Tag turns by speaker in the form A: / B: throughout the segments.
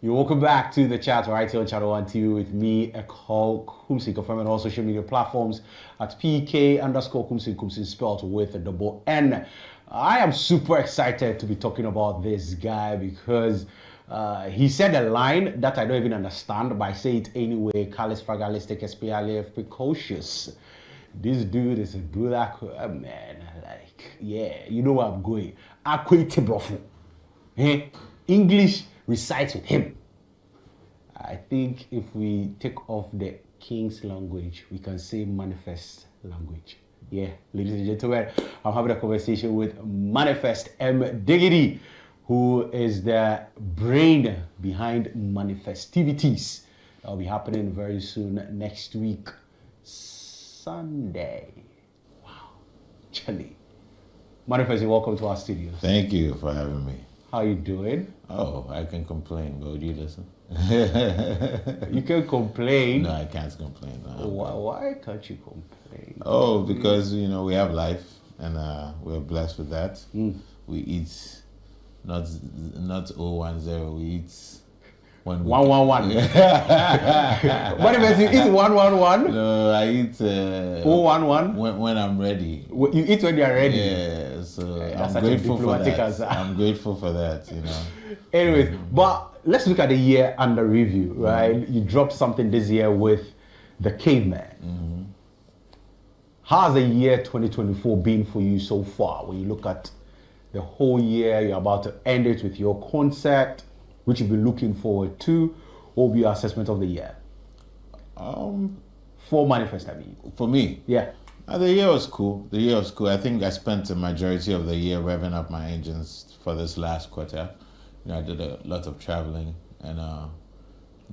A: You're welcome back to the chat right here on ChannelOne TV with me, Ekol Kumsi, confirmed on all social media platforms at PK_Kumsi spelled with a double N. I am super excited to be talking about this guy because he said a line that I don't even understand, but I say it anyway. Calis fragalistic espialif precocious. This dude is a good man. Like, yeah, you know where I'm going. Akweitebrofu. English recites with him. I think if we take off the King's language, we can say manifest language. Yeah, ladies and gentlemen, I'm having a conversation with M.anifest M. Diggity, who is the brain behind manifestivities. That'll be happening very soon next week, Sunday. Wow, Charlie. M.anifest, welcome to our studios.
B: Thank you for having me.
A: How you doing?
B: Oh, I can complain. Would you listen?
A: You can complain.
B: No, I can't complain. No,
A: why can't you complain?
B: Oh, because we have life, and we're blessed with that. We eat not 010. We eat
A: 111. What if you eat 111?
B: No, I eat
A: 011
B: when I'm ready.
A: You eat when you're ready.
B: Yeah, so
A: that's
B: I'm grateful for that.
A: Answer.
B: I'm grateful for that.
A: Anyways, but let's look at the year under review, right? You dropped something this year with The Caveman. How's the year 2024 been for you so far? When you look at the whole year, you're about to end it with your concert, which you've been looking forward to. What will be your assessment of the year? For M.anifest, I mean.
B: For me?
A: Yeah.
B: The year was cool. I think I spent the majority of the year revving up my engines for this last quarter. I did a lot of traveling and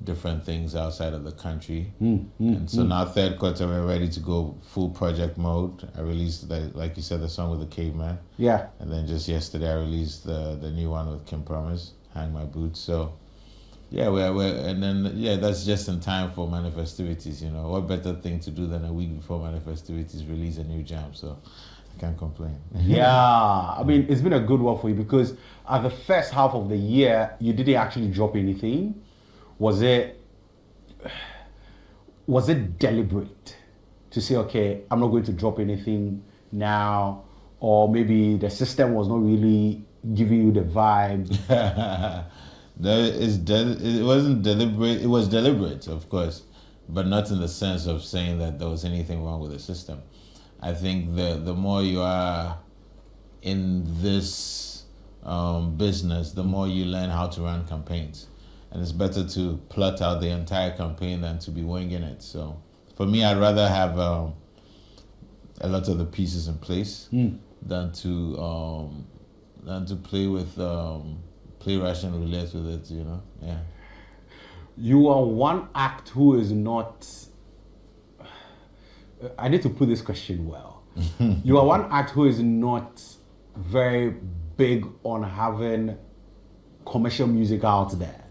B: different things outside of the country. And so now third quarter, we're ready to go full project mode. I released, like you said, the song with the Caveman.
A: Yeah.
B: And then just yesterday, I released the new one with Kim Promise, Hang My Boots. So yeah, that's just in time for manifestivities. What better thing to do than a week before manifestivities release a new jam? So I can't complain.
A: Yeah, I mean, it's been a good one for you because at the first half of the year, you didn't actually drop anything. Was it deliberate to say, okay, I'm not going to drop anything now, or maybe the system was not really giving you the vibe?
B: It wasn't deliberate. It was deliberate, of course, but not in the sense of saying that there was anything wrong with the system. I think the more you are in this business, the more you learn how to run campaigns. And it's better to plot out the entire campaign than to be winging it. So for me, I'd rather have a lot of the pieces in place than to play with play Russian roulette with it. Yeah.
A: You are one act who is not. I need to put this question well. You are one act who is not very big on having commercial music out there.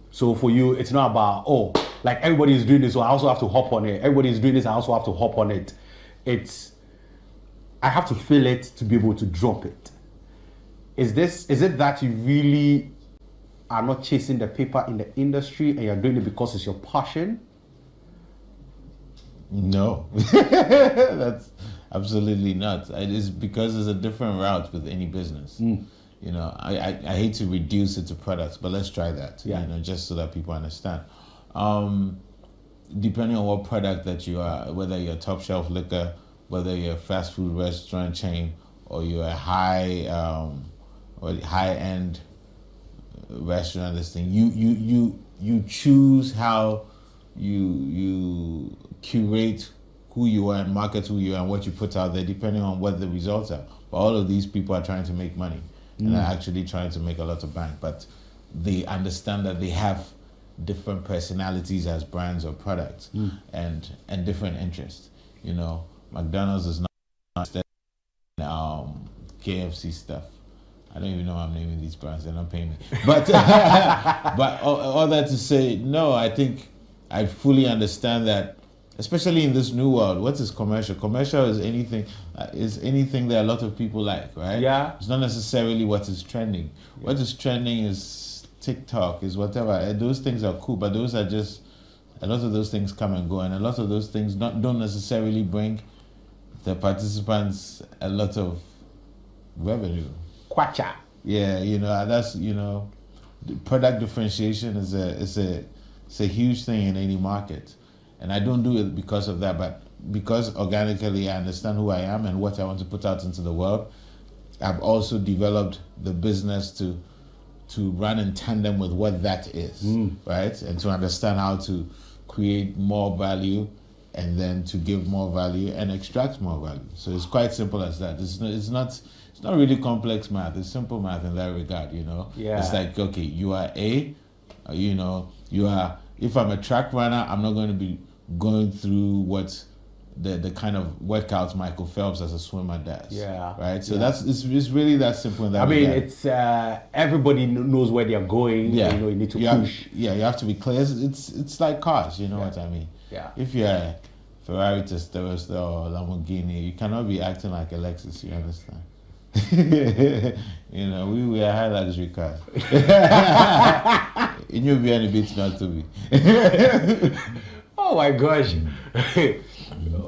A: So for you, it's not about, like everybody is doing this, so I also have to hop on it. Everybody is doing this, I also have to hop on it. I have to feel it to be able to drop it. Is it that you really are not chasing the paper in the industry and you're doing it because it's your passion?
B: No, that's absolutely not. It's because it's a different route with any business. I hate to reduce it to products, but let's try that.
A: Yeah.
B: Just so that people understand. Depending on what product that you are, whether you're a top shelf liquor, whether you're a fast food restaurant chain, or you're a high end restaurant, this thing, you choose how you curate who you are and market who you are and what you put out there, depending on what the results are. But all of these people are trying to make money and are actually trying to make a lot of bank, but they understand that they have different personalities as brands or products and different interests. McDonald's is not KFC stuff. I don't even know why I'm naming these brands. They're not paying me. But but all that to say, no, I think I fully understand that, especially in this new world. What is commercial? Commercial is anything that a lot of people like, right?
A: Yeah.
B: It's not necessarily what is trending. Yeah. What is trending is TikTok, is whatever. Those things are cool, but those are just a lot of those things come and go, and a lot of those things don't necessarily bring the participants a lot of revenue.
A: Kwacha.
B: Yeah, that's the product differentiation is a huge thing in any market, and I don't do it because of that, but because organically I understand who I am and what I want to put out into the world. I've also developed the business to run in tandem with what that is, right? And to understand how to create more value and then to give more value and extract more value. So it's quite simple as that. It's not really complex math. It's simple math in that regard,
A: Yeah.
B: It's like, okay, you are if I'm a track runner, I'm not going to be going through what the kind of workouts Michael Phelps as a swimmer does.
A: Yeah.
B: Right? So it's really that simple in that
A: I mean,
B: regard.
A: it's everybody knows where they're going.
B: Yeah.
A: You need to push.
B: You have to be clear. It's like cars, you know what I mean?
A: Yeah.
B: If you're a Ferrari Testarossa or Lamborghini, you cannot be acting like a Lexus, you understand? We are high luxury cars. You'll be any bit not to be.
A: Oh my gosh.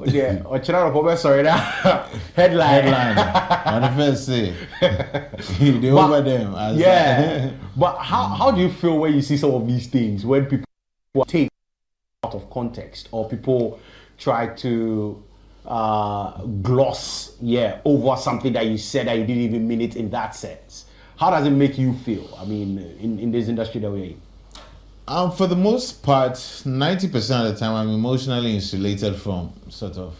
A: Yeah, sorry now. Headline.
B: M.anifest say they over them.
A: Yeah. But how do you feel when you see some of these things, when people take out of context or people try to gloss over something that you said that you didn't even mean it in that sense? How does it make you feel? I mean, in this industry that we're in.
B: For the most part, 90% of the time, I'm emotionally insulated from sort of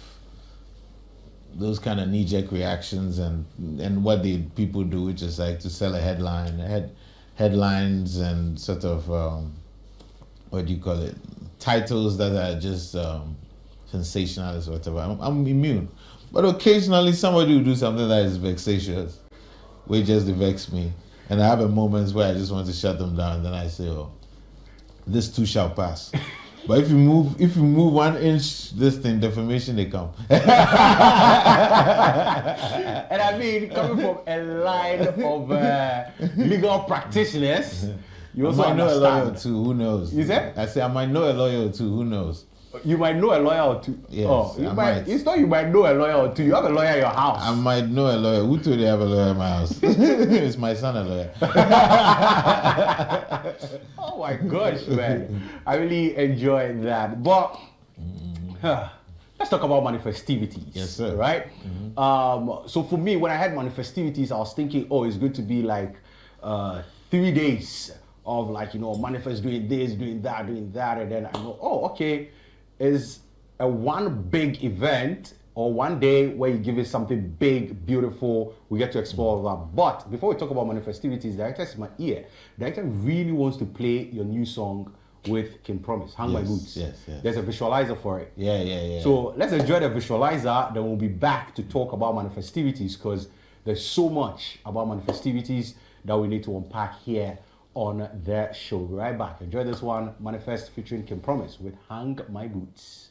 B: those kind of knee-jerk reactions and what people do, which is like to sell a headlines and sort of what do you call it? Titles that are just sensationalist or whatever. I'm immune, but occasionally somebody will do something that is vexatious, which just vex me, and I have moments where I just want to shut them down. Then I say, "Oh, this too shall pass." But if you move 1 inch, this thing, defamation, they come.
A: And I mean, coming from a line of legal practitioners, you also
B: I might know a lawyer or
A: understand.
B: two. Who knows?
A: You said?
B: I say I might know a lawyer or two. Who knows?
A: You might know a lawyer or two.
B: Yes,
A: you
B: I
A: might.
B: might.
A: It's not you might know a lawyer or two. You have a lawyer in your house.
B: I might know a lawyer. Who told you I have a lawyer in my house? It's my son, a lawyer.
A: Oh my gosh, man. I really enjoyed that. But let's talk about manifestivities.
B: Yes, sir.
A: Right? So for me, when I had manifestivities, I was thinking, oh, it's going to be like 3 days of like, manifest doing this, doing that. And then I go, oh, okay, is a one big event or one day where you give it something big, beautiful, we get to explore that. But before we talk about manifestivities, director's in my ear. Director really wants to play your new song with King Promise, Hang My Boots.
B: Yes.
A: There's a visualizer for it.
B: Yeah.
A: So let's enjoy the visualizer, then we'll be back to talk about manifestivities because there's so much about manifestivities that we need to unpack here on the show. We'll be right back. Enjoy this one, M.anifest featuring King Promise with Hang My Boots.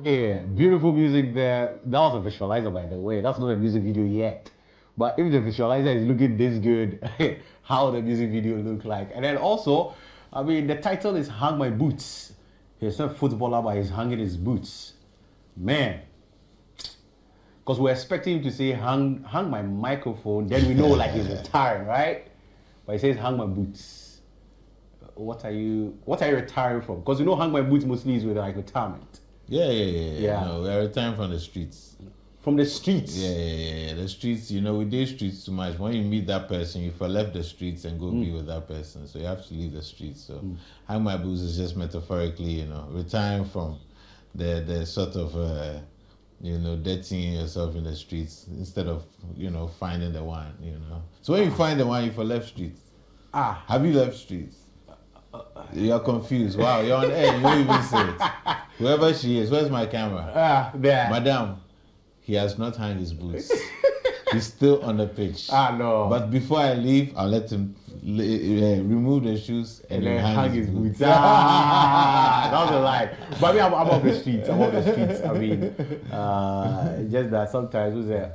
A: Yeah, beautiful music there. That was a visualizer, by the way. That's not a music video yet. But if the visualizer is looking this good, how the music video look like? And then also, I mean, the title is "Hang My Boots." He's not a footballer, but he's hanging his boots. Man, because we're expecting him to say "hang my microphone," then we know like he's retiring, right? But he says "hang my boots." What are you retiring from? Because you know, "hang my boots" mostly is with like retirement.
B: Yeah. No, we're retiring from the streets.
A: From the streets.
B: Yeah. The streets, you know, we do streets too much. When you meet that person, you left the streets and go be with that person. So you have to leave the streets. So hang my boots is just metaphorically, you know, retiring from the sort of, you know, dirtying yourself in the streets instead of, you know, finding the one, you know. So when you find the one, you left streets. Have you left streets? You're confused. Wow, you're on air. You won't even say it. Whoever she is, where's my camera?
A: There.
B: Madam, he has not hung his boots. He's still on the pitch.
A: No.
B: But before I leave, I'll let him remove the shoes and then hang his boots.
A: That was a lie. But I mean, I'm off the streets. I mean, just that sometimes we say,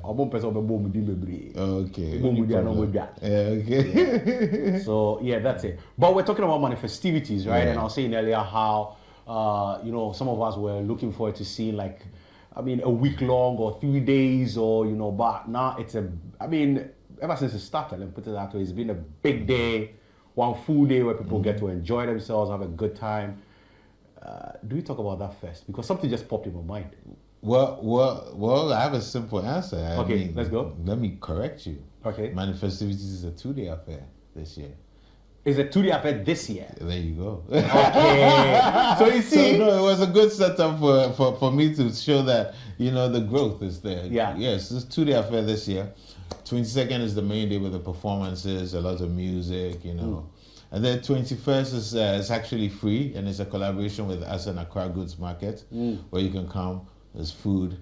B: okay.
A: So, yeah, that's it. But we're talking about manifestivities, right?
B: Yeah.
A: And I was saying earlier how, you know, some of us were looking forward to seeing like, I mean, a week long or 3 days or, you know, but now it's ever since it started, and put it that way, it's been a big day, one full day where people get to enjoy themselves, have a good time. Do we talk about that first? Because something just popped in my mind.
B: Well, I have a simple answer.
A: Okay, let's go.
B: Let me correct you.
A: Okay.
B: Manifestivities is a 2-day affair this year.
A: It's a 2-day affair this year.
B: There you go.
A: Okay. So you see,
B: so, no, it was a good setup for me to show that, you know, the growth is there.
A: Yeah.
B: Yes, it's 2-day affair this year. 22nd is the main day with the performances, a lot of music, you know. And then 21st is actually free, and it's a collaboration with us and Accra Goods Market, where you can come. There's food,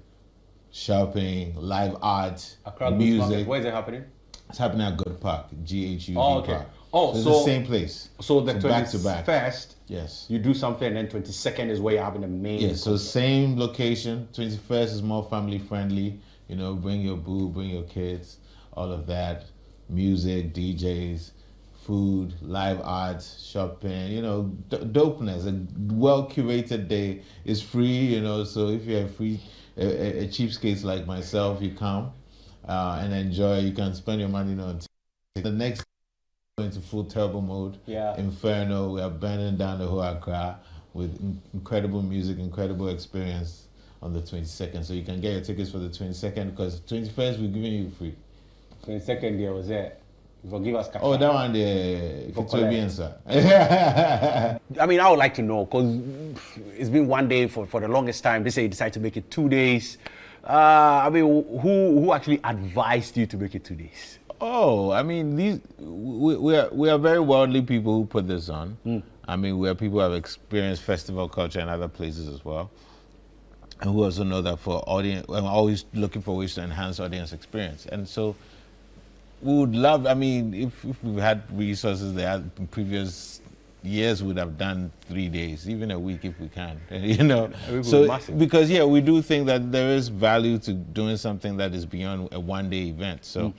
B: shopping, live art,
A: Accra Goods
B: music.
A: Market. Where is it happening?
B: It's happening at Good Park, GHUD
A: okay.
B: Park.
A: Oh,
B: so it's
A: so
B: the same place.
A: So the
B: back to back.
A: 21st,
B: Yes.
A: you do something, and then 22nd is where you're having the main.
B: Yes, so same location. 21st is more family friendly. You know, bring your boo, bring your kids, all of that. Music, DJs, food, live art, shopping, you know, dopeness. A well curated day is free, you know, so if you're a cheapskate like myself, you come and enjoy. You can spend your money on the next into full turbo mode.
A: Yeah.
B: Inferno. We are burning down the whole Accra with incredible music, incredible experience on the 22nd. So you can get your tickets for the 22nd because 21st we're giving you free.
A: 22nd there was it. Forgive us.
B: Oh, that one there.
A: I mean, I would like to know because it's been 1 day for the longest time. They say you decided to make it 2 days. I mean, who actually advised you to make it 2 days?
B: Oh, I mean, we are very worldly people who put this on. I mean, we are people who have experienced festival culture in other places as well, and who also know that for audience, I'm always looking for ways to enhance audience experience. And so, we would love. I mean, if we had resources there in previous years, we would have done 3 days, even a week if we can. You know, so because we do think that there is value to doing something that is beyond a one-day event. So.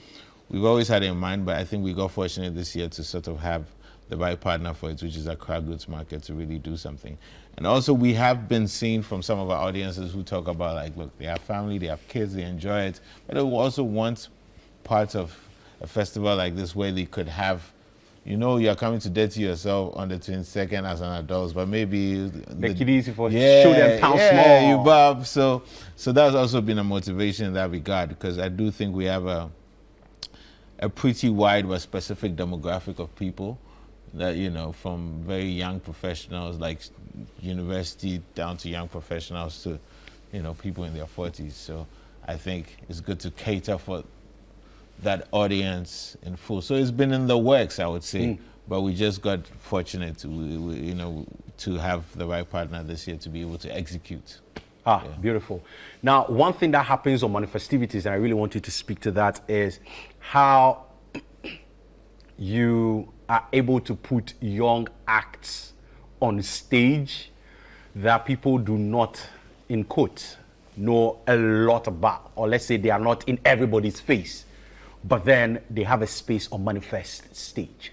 B: We've always had it in mind, but I think we got fortunate this year to sort of have the right partner for it, which is Accra Goods Market, to really do something. And also we have been seeing from some of our audiences who talk about, like, look, they have family, they have kids, they enjoy it, but they also want parts of a festival like this where they could have, you know, you're coming to dirty yourself on the 22nd as an adult, but maybe
A: make it easy for show them town small.
B: You bob. So that's also been a motivation in that regard, because I do think we have a pretty wide but specific demographic of people that, you know, from very young professionals like university down to young professionals to, you know, people in their 40s. So I think it's good to cater for that audience in full. So it's been in the works, I would say, but we just got fortunate to, you know, to have the right partner this year to be able to execute.
A: Beautiful. Now, one thing that happens on manifestivities, and I really want you to speak to that, is how you are able to put young acts on stage that people do not, in quotes, know a lot about, or let's say they are not in everybody's face, but then they have a space on Manifest stage.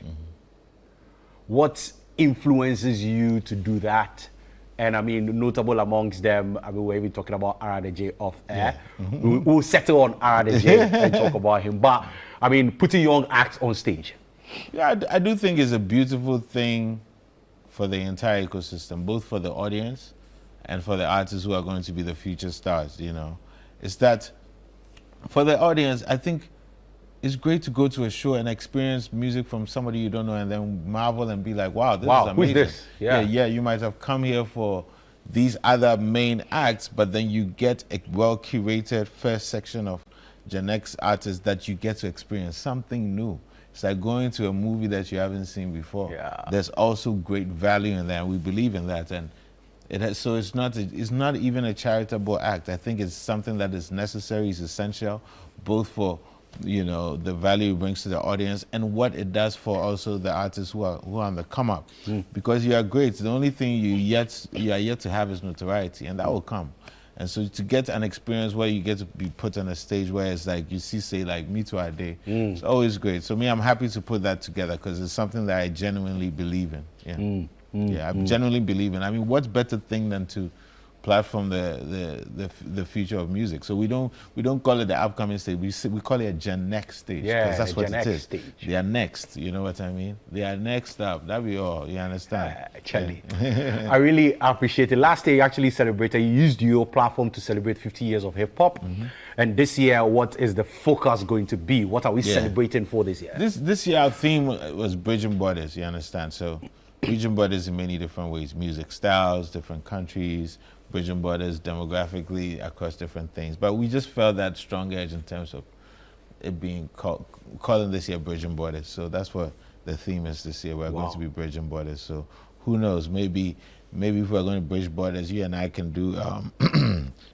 A: What influences you to do that? And I mean, notable amongst them, I mean, we're even talking about RDJ off air. We'll settle on RDJ and talk about him. But I mean, putting young acts on stage.
B: Yeah, I do think it's a beautiful thing for the entire ecosystem, both for the audience and for the artists who are going to be the future stars, you know. It's that for the audience, I think it's great to go to a show and experience music from somebody you don't know and then marvel and be like, wow, this is amazing.
A: Who's this?
B: Yeah, you might have come here for these other main acts, but then you get a well-curated first section of Gen X artists that you get to experience something new. It's like going to a movie that you haven't seen before. There's also great value in that, and we believe in that. And so it's not even a charitable act. I think it's something that is necessary, is essential, both for, you know, the value it brings to the audience and what it does for also the artists who are on the come up. Because you are great. The only thing you are yet to have is notoriety, and that will come. And so to get an experience where you get to be put on a stage where it's like you see, say, like Me Too Day, it's always great. So me, I'm happy to put that together because it's something that I genuinely believe in. I genuinely believe in. I mean, what's better thing than to platform the future of music? So we don't call it the upcoming stage. We call it a Gen Next stage.
A: Yeah,
B: that's what it is.
A: Stage.
B: They are next. You know what I mean? They are next up. That be all. You understand?
A: Charlie, I really appreciate it. Last year you actually celebrated. You used your platform to celebrate 50 years of hip hop. And this year, what is the focus going to be? What are we celebrating for this year?
B: This year our theme was bridging borders. You understand? So bridging borders in many different ways: music styles, different countries, bridging borders demographically across different things. But we just felt that strong edge in terms of it being calling this year Bridging Borders. So that's what the theme is this year. We're going to be bridging borders. So who knows? Maybe if we're going to bridge borders, you and I can do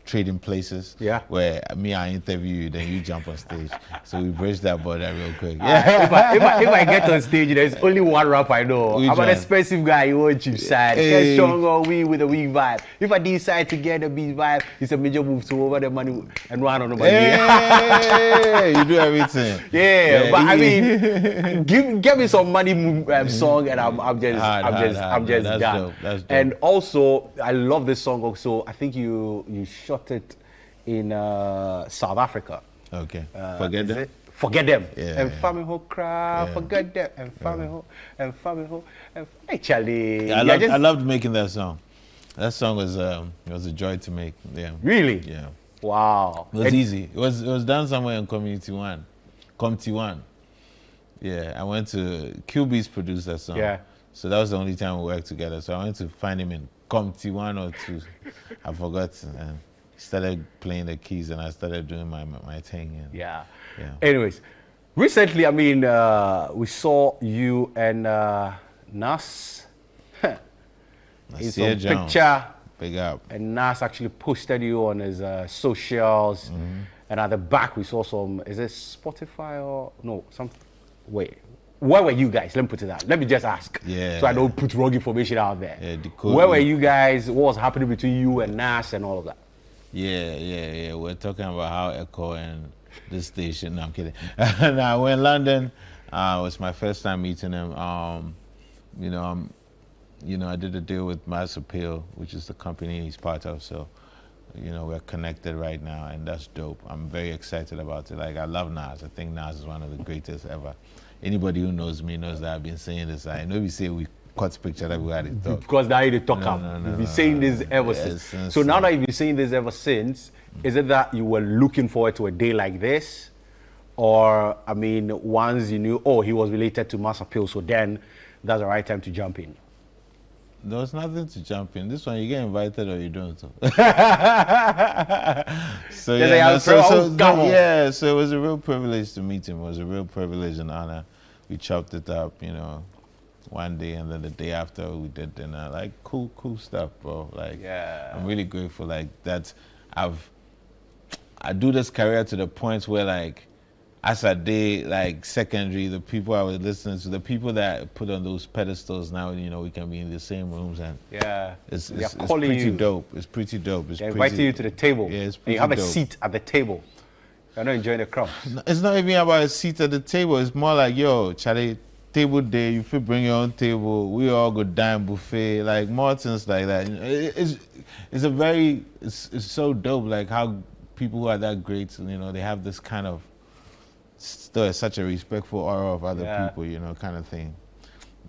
B: trading places. Where I interview you, then you jump on stage. So we bridge that border real quick.
A: If I get on stage, there's only one rap I know. I'm an expensive guy. You want you side. Get stronger we with a weak vibe. If I decide to get a beat vibe, it's a major move to over the money and run on the money.
B: You do everything.
A: But I mean, give me some money song, and I'm just
B: that's
A: done.
B: Dope. That's dope.
A: And also, I love this song also. I think you shot it in South Africa.
B: Okay. Forget them.
A: Forget them.
B: And
A: family ho cry. Forget them. And family ho. And family ho. Hey Charlie.
B: I loved making that song. That song was it was a joy to make. Yeah.
A: Really?
B: Yeah.
A: Wow.
B: It was easy. It was done somewhere in Community One. Community One. Yeah. I went to QB's produced that song.
A: Yeah.
B: So that was the only time we worked together. So I went to find him in Comty 1 or 2. I forgot. And he started playing the keys and I started doing my thing. And
A: Anyways, Recently, I mean, we saw you and Nas. It's a picture.
B: Big up.
A: And Nas actually posted you on his socials. And at the back, we saw some, is it Spotify or, no, some, wait. Where were you guys? Let me put it that. Let me just ask.
B: Yeah.
A: So I don't put wrong information out there.
B: Yeah,
A: where were you guys? What was happening between you and Nas and all of that?
B: Yeah. We're talking about how Echo and this station. No, I'm kidding. Now, we're in London. It was my first time meeting him. I did a deal with Mass Appeal, which is the company he's part of. So, we're connected right now, and that's dope. I'm very excited about it. Like, I love Nas. I think Nas is one of the greatest ever. Anybody who knows me knows that I've been saying this. I know we say we cut picture that we had it talk.
A: Because now you talk up. You've been saying this ever since. So now that you've been saying this ever since, is it that you were looking forward to a day like this? Or, I mean, once you knew, oh, he was related to Mass Appeal, so then that's the right time to jump in?
B: There was nothing to jump in. This one, you get invited or you don't. So so it was a real privilege to meet him. It was a real privilege and honor. We chopped it up, one day, and then the day after we did dinner. Like, cool stuff, bro. Like, yeah. I'm really grateful. Like, that I do this career to the point where, like, as I did, like, secondary, the people I was listening to, the people that put on those pedestals now, we can be in the same rooms, and it's pretty dope. It's pretty dope. They're
A: inviting you to the table.
B: Yeah, it's
A: and
B: pretty
A: you have
B: dope.
A: A seat at the table. You're not enjoying the crumbs.
B: It's not even about a seat at the table. It's more like, yo, Charlie, table day, you feel bring your own table, we all go dine buffet, like more things like that. It's so dope, like how people who are that great, they have this kind of, still such a respectful aura of other people, kind of thing.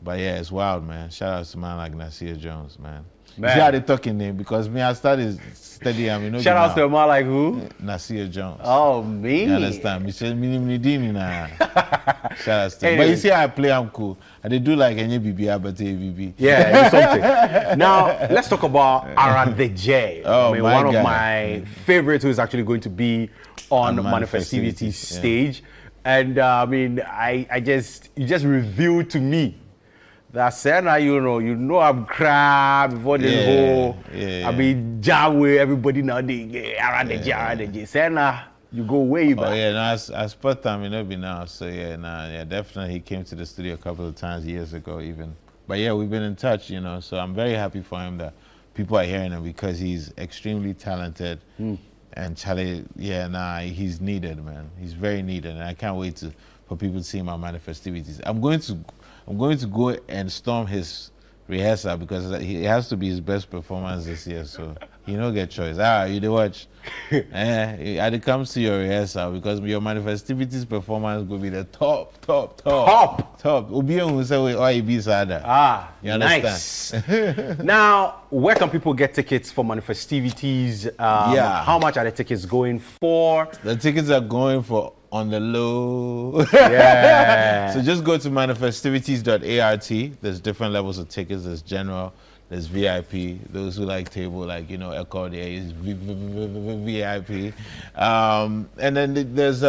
B: But yeah, it's wild, man. Shout out to man like Nasir Jones, man. You see how they talking name? Because me, I started studying.
A: Shout out to a man like who?
B: Nasir Jones.
A: Oh, me?
B: You understand? Me say shout out to him. But you see how I play, I'm cool. And they do like any BB, but BB.
A: Yeah, it's something. Now, let's talk about Ara the J.
B: Oh,
A: one of my favorites who is actually going to be on M.anifest stage. And you just revealed to me that Senna, I'm crying before this whole, I mean, Jawe, everybody now, Ara the J. Senna, you go way back.
B: Oh yeah, no, I spot time, be now. So definitely he came to the studio a couple of times years ago even. But yeah, we've been in touch, so I'm very happy for him that people are hearing him because he's extremely talented. And Charlie, he's needed, man. He's very needed, and I can't wait for people to see him at M.anifest. I'm going to go and storm his rehearsal because it has to be his best performance this year. So he no get choice. You dey watch. It comes to your rehearsal because your M.anifest performance will be the top. Obion who say why be sada. You understand?
A: Nice. Now, where can people get tickets for M.anifest? How much are the tickets going for?
B: The tickets are going for on the low.
A: Yeah.
B: So just go to manifestivities.art. There's different levels of tickets. There's general, there's VIP. Those who like table, like, Echo, there is VIP. And then there's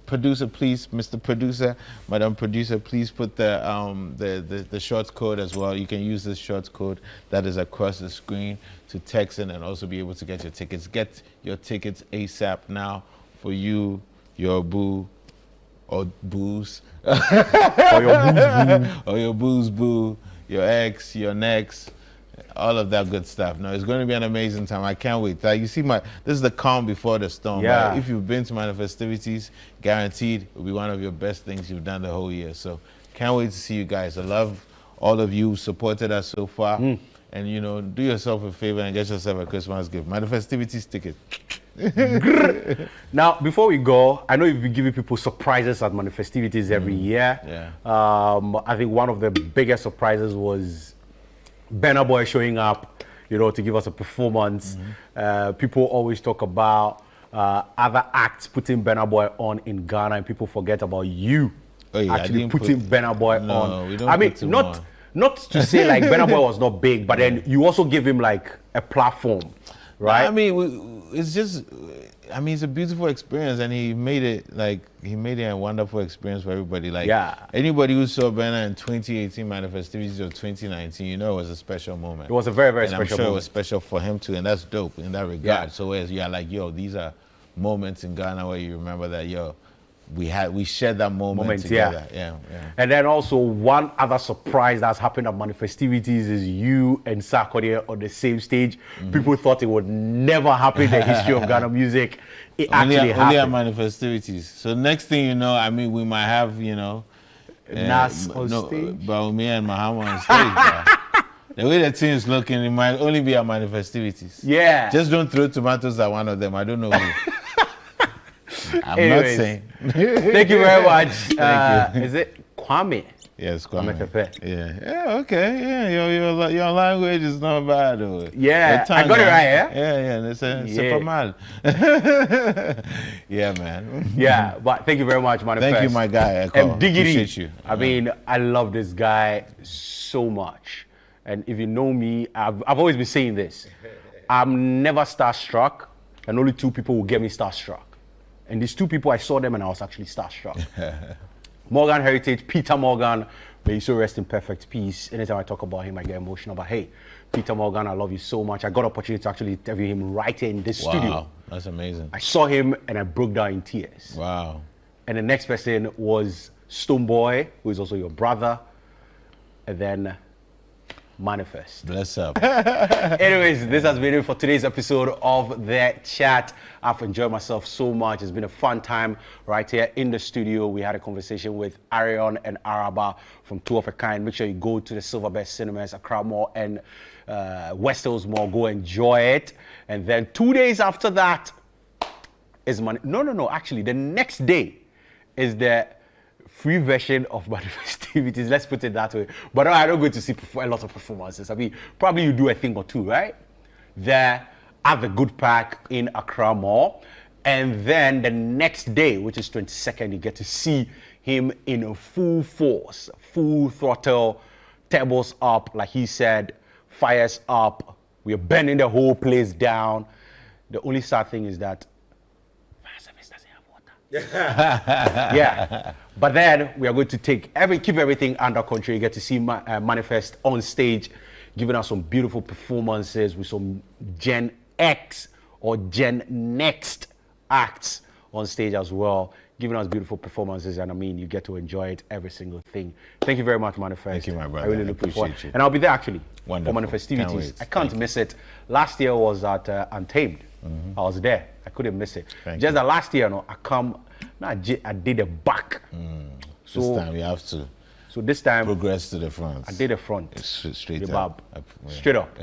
B: producer, please, Mr. Producer, Madam Producer, please put the short code as well. You can use this short code that is across the screen to text in and also be able to get your tickets. Get your tickets ASAP now for you, your boo, or booze,
A: or your booze boo,
B: or your booze boo, your ex, your next, all of that good stuff. No, it's going to be an amazing time. I can't wait. Like, you see, this is the calm before the storm.
A: Yeah.
B: Right? If you've been to M.anifest, guaranteed it will be one of your best things you've done the whole year. So can't wait to see you guys. I love all of you who supported us so far. And do yourself a favor and get yourself a Christmas gift. M.anifest ticket.
A: Now, before we go, I know you've been giving people surprises at M.anifest every year.
B: Yeah.
A: I think one of the biggest surprises was Burna Boy showing up, to give us a performance. People always talk about other acts putting Burna Boy on in Ghana, and people forget about you actually putting Burna Boy on.
B: We don't
A: not to say like Burna Boy was not big, but then you also give him like a platform, right?
B: I mean, it's just, I mean, it's a beautiful experience, and he made it a wonderful experience for everybody. Like, anybody who saw Burna in 2018 manifestivities or 2019, you know, it was a special moment.
A: It was a very, very
B: and
A: special
B: I'm sure
A: moment.
B: It was special for him too, and that's dope in that regard. Yeah. So as you're like, yo, these are moments in Ghana where you remember that, yo, we shared that moment together. Yeah.
A: And then also one other surprise that's happened at manifestivities is you and Sarkodie on the same stage. People thought it would never happen in the history of Ghana music. It actually happened.
B: Only at manifestivities. So next thing you know, I mean, we might have, you know,
A: Nas on stage.
B: But me and Mahama on stage. The way the team is looking, it might only be at manifestivities.
A: Yeah.
B: Just don't throw tomatoes at one of them. I don't know who. I'm
A: Anyways,
B: not saying.
A: Thank you very much.
B: Thank you.
A: Is it Kwame?
B: Yes, Kwame.
A: Yeah.
B: Okay. Yeah, your language is not bad. Though.
A: Yeah, I got it right,
B: Yeah. It's super mal. Yeah, man.
A: Yeah, but thank you very much, M.anifest.
B: Thank you, my guy. Appreciate you.
A: I mean, I love this guy so much. And if you know me, I've always been saying this. I'm never starstruck, and only 2 people will get me starstruck. And these 2 people, I saw them and I was actually starstruck. Morgan Heritage, Peter Morgan, may he so rest in perfect peace. Anytime I talk about him, I get emotional. But hey, Peter Morgan, I love you so much. I got an opportunity to actually interview him right here in this studio.
B: Wow, that's amazing.
A: I saw him and I broke down in tears.
B: Wow. And
A: the next person was Stoneboy, who is also your brother. And then M.anifest.
B: Bless up.
A: Anyways, this has been it for today's episode of The Chat. I've enjoyed myself so much. It's been a fun time right here in the studio. We had a conversation with Arion and Araba from Two of a Kind. Make sure you go to the Silverbest Cinemas, Accra Mall and West Hills Mall. Go enjoy it. And then 2 days after that is actually the next day is the free version of manifestivities. Let's put it that way. But I don't go to see a lot of performances. I mean, probably you do a thing or 2, right? There at the Good Park in Accra Mall. And then the next day, which is 22nd, you get to see him in a full force, full throttle, tables up, like he said, fires up. We're burning the whole place down. The only sad thing is that yeah, but then we are going to keep everything under control. You get to see M.anifest on stage, giving us some beautiful performances with some Gen X or Gen Next acts on stage as well, giving us beautiful performances. And I mean, you get to enjoy it, every single thing. Thank you very much, M.anifest.
B: Thank you, my brother.
A: I really look forward.
B: You.
A: And I'll be there actually.
B: Wonderful.
A: For manifestivities. I can't miss it. Last year was at Untamed. I was there. I couldn't miss it. Just the last year, I did the back.
B: So this time you have to.
A: So this time
B: progress to the front.
A: I did the front.
B: Straight
A: the
B: up.
A: Straight up.